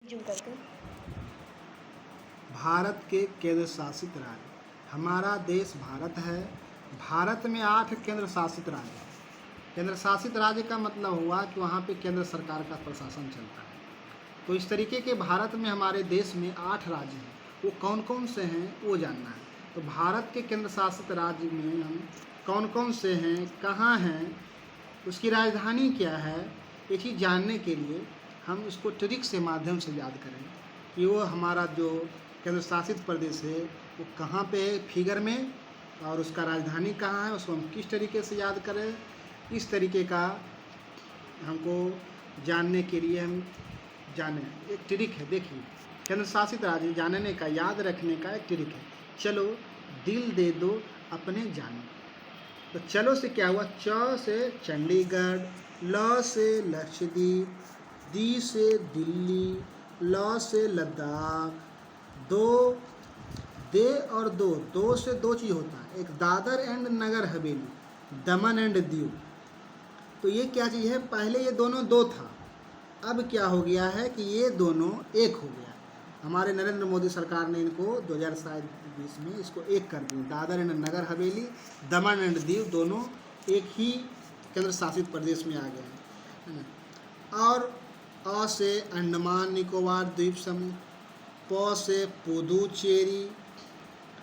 Zoom करके। भारत के केंद्र शासित राज्य। हमारा देश भारत है। भारत में 8 केंद्र शासित राज्य हैं। केंद्र शासित राज्य का मतलब हुआ कि वहाँ पे केंद्र सरकार का प्रशासन चलता है। तो इस तरीके के भारत में हमारे देश में 8 राज्य हैं। वो कौन कौन से हैं वो जानना है। तो भारत के केंद्र शासित राज्य में हम कौन कौन से हैं, कहाँ हैं, उसकी राजधानी क्या है, ये चीज़ जानने के लिए हम इसको ट्रिक्स के माध्यम से याद करें कि वो हमारा जो केंद्र शासित प्रदेश है वो कहाँ पे है फिगर में, और उसका राजधानी कहाँ है, उसको हम किस तरीके से याद करें। इस तरीके का हमको जानने के लिए हम जाने एक ट्रिक है। देखिए, केंद्र शासित राज्य जानने का, याद रखने का एक ट्रिक है। चलो दिल दे दो अपने जाने। तो चलो से क्या हुआ, च से चंडीगढ़, ल से लक्षद्वीप, दी से दिल्ली, ल से लद्दाख, दो दे और दो से दो चीज़ होता है। एक Dadar and Nagar Haveli, Daman and Diu. तो ये क्या चीज़ है, पहले ये दोनों दो था, अब क्या हो गया है कि ये दोनों एक हो गया। हमारे नरेंद्र मोदी सरकार ने इनको 2020 में इसको एक कर दिया। Dadar and Nagar Haveli, Daman and Diu दोनों एक ही केंद्र शासित प्रदेश में आ गए हैं। और अ से अंडमान निकोबार द्वीप समूह, प से पुदुचेरी,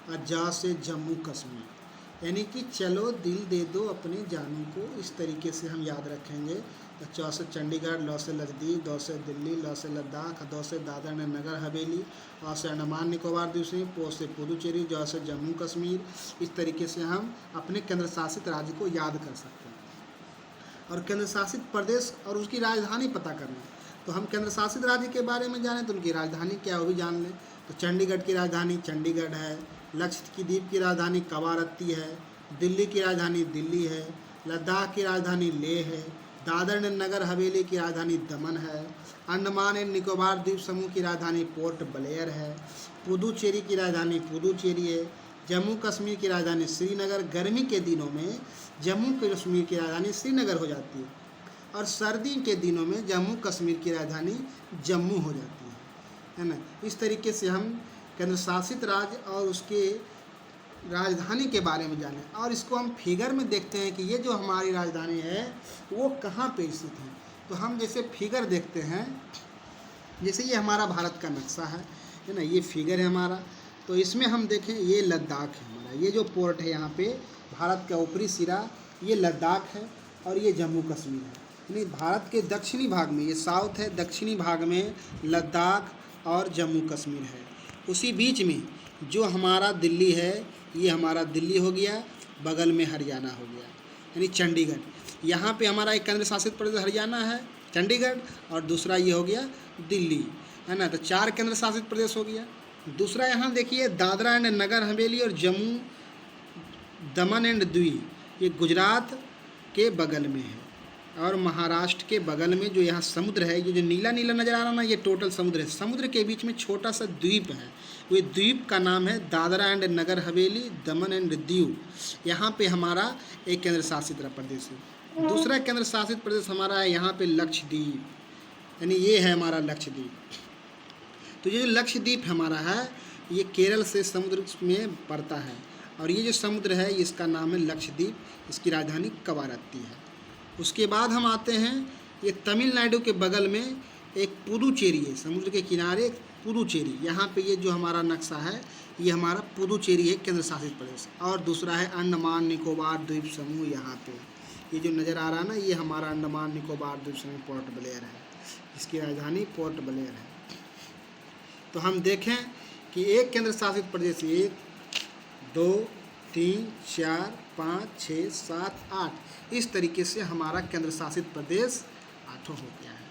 और जा से जम्मू कश्मीर। यानी कि चलो दिल दे दो अपने जानों को, इस तरीके से हम याद रखेंगे। तो च से चंडीगढ़, ल से लक्षद्वीप, द से दिल्ली, ल से लद्दाख, द से दादर एंड नगर हवेली, अ से अंडमान निकोबार द्वीप समूह, प से पुदुचेरी, ज से जम्मू कश्मीर। इस तरीके से हम अपने केंद्र शासित राज्य को याद कर सकते हैं। और केंद्र शासित प्रदेश और उसकी राजधानी पता करना है। तो हम केंद्र शासित राज्य के बारे में जानें तो उनकी राजधानी क्या है वो भी जान लें। तो चंडीगढ़ की राजधानी चंडीगढ़ है, लक्षद्वीप की राजधानी कवारत्ती है, दिल्ली की राजधानी दिल्ली है, लद्दाख की राजधानी लेह है, दादर एंड नगर हवेली की राजधानी दमन है, अंडमान एंड निकोबार द्वीप समूह की राजधानी पोर्ट ब्लेयर है, पुदुचेरी की राजधानी पुदुचेरी है, जम्मू कश्मीर की राजधानी श्रीनगर। गर्मी के दिनों में जम्मू कश्मीर की राजधानी श्रीनगर हो जाती है, और सर्दी के दिनों में जम्मू कश्मीर की राजधानी जम्मू हो जाती है ना। इस तरीके से हम केंद्र शासित राज्य और उसके राजधानी के बारे में जानें, और इसको हम फिगर में देखते हैं कि ये जो हमारी राजधानी है वो कहाँ पे स्थित है। तो हम जैसे फिगर देखते हैं, जैसे ये हमारा भारत का नक्शा है ना, ये फिगर है हमारा। तो इसमें हम देखें, ये लद्दाख है हमारा, ये जो पोर्ट है यहाँ पे भारत का ऊपरी सिरा, ये लद्दाख है, और ये जम्मू कश्मीर है। यानी भारत के दक्षिणी भाग में, ये साउथ है, दक्षिणी भाग में लद्दाख और जम्मू कश्मीर है। उसी बीच में जो हमारा दिल्ली है, ये हमारा दिल्ली हो गया, बगल में हरियाणा हो गया, यानी चंडीगढ़। यहाँ पे हमारा एक केंद्र शासित प्रदेश हरियाणा है, चंडीगढ़, और दूसरा ये हो गया दिल्ली, है ना। तो 4 केंद्र शासित प्रदेश हो गया। दूसरा यहाँ देखिए, दादरा एंड नगर हवेली और जम्मू दमन एंड दीव, ये गुजरात के बगल में है, और महाराष्ट्र के बगल में जो यहाँ समुद्र है, ये जो नीला नीला नज़र आ रहा ना, ये टोटल समुद्र है। समुद्र के बीच में छोटा सा द्वीप है, वो द्वीप का नाम है Dadra and Nagar Haveli, Daman and Diu. यहाँ पे हमारा एक केंद्र शासित प्रदेश है। दूसरा केंद्र शासित प्रदेश हमारा है यहाँ पे लक्षद्वीप, यानी ये है हमारा लक्षद्वीप। तो ये जो लक्षद्वीप हमारा है, ये केरल से समुद्र में पड़ता है, और ये जो समुद्र है इसका नाम है लक्षद्वीप, इसकी राजधानी कवारत्ती है। उसके बाद हम आते हैं, ये तमिलनाडु के बगल में एक पुदुचेरी है, समुद्र के किनारे पुदुचेरी। यहाँ पे ये जो हमारा नक्शा है, ये हमारा पुदुचेरी है केंद्र शासित प्रदेश। और दूसरा है अंडमान निकोबार द्वीप समूह, यहाँ पे ये जो नज़र आ रहा है ना, ये हमारा अंडमान निकोबार द्वीप समूह पोर्ट ब्लेयर है, इसकी राजधानी पोर्ट ब्लेयर है। तो हम देखें कि एक केंद्र शासित प्रदेश 1 2 3 4 5 6 7 8, इस तरीके से हमारा केंद्र शासित प्रदेश 8 हो गया है।